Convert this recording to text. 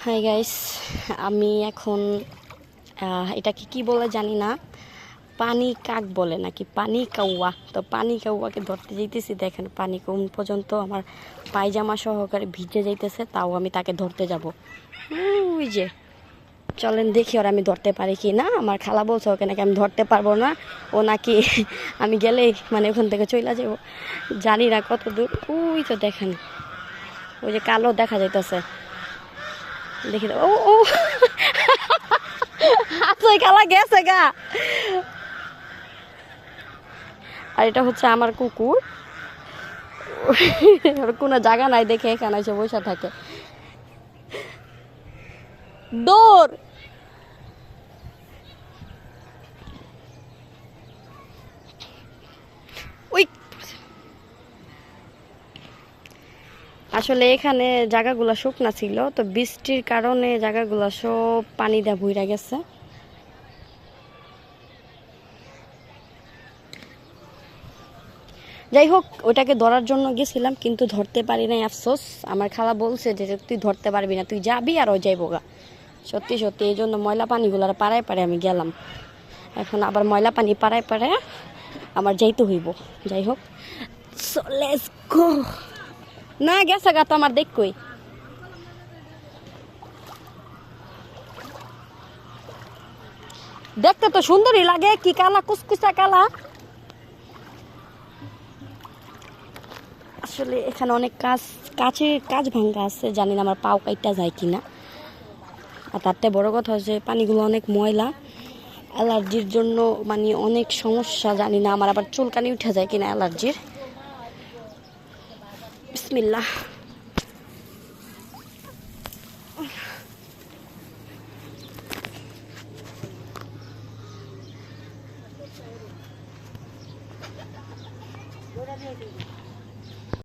Hi guys, আমি এখন এটাকে কি বলে জানি না। পানি কাক বলে নাকি পানি কাউয়া, তো পানি কাউয়াকে ধরতে যাইতেছি। দেখেন পানি কোন পর্যন্ত আমার পায়জামা সহকারে ভিজে যাইতেছে, তাও আমি তাকে ধরতে যাব। ওই যে চলেন দেখি ওর আমি ধরতে পারি কি না। আমার খালা বলছে ওকে নাকি আমি ধরতে পারবো না, ও নাকি আমি গেলেই মানে ওখান থেকে চলে যাবো। জানি না কত দূর। ওই তো দেখেন, ওই যে কালো দেখা যাইতেছে, দেখি ও ও হাতে খালা গেছে গা। আর এটা হচ্ছে আমার কুকুর, ওর কোনো জায়গা নাই দেখে এখানে এসে বসে থাকে। দৌড়। ওই আসলে এখানে জায়গাগুলো শুকনা ছিল, তো বৃষ্টির কারণে জায়গাগুলো সব পানি দিয়ে ভইরা গেছে। যাই হোক, ওটাকে ধরার জন্য গেছিলাম কিন্তু ধরতে পারি নাই, আফসোস। আমার খালা বলছে যে তুই ধরতে পারবি না, তুই যাবি আর ও যাইব গা। সত্যি সত্যি এই জন্য ময়লা পানিগুলো পাড়ায় পাড়ায় আমি গেলাম। এখন আবার ময়লা পানি পাড়ায় পাড়ায় আমার যাইতে হইব। যাই হোক, সো লেটস গো। না গেছে গা তো আমার, দেখ কই। দেখতে তো সুন্দরই লাগে, কি কালা কুচকুচা কালা। আসলে এখানে অনেক কাজ ভাঙ্গা আছে, জানি না আমার পাও কাইটা যায় কিনা। আর তার থেকে বড় কথা হচ্ছে পানিগুলো অনেক ময়লা, অ্যালার্জির জন্য মানে অনেক সমস্যা। জানি না আমার আবার চুলকানি উঠে যায় কিনা অ্যালার্জির। বিসমিল্লাহ।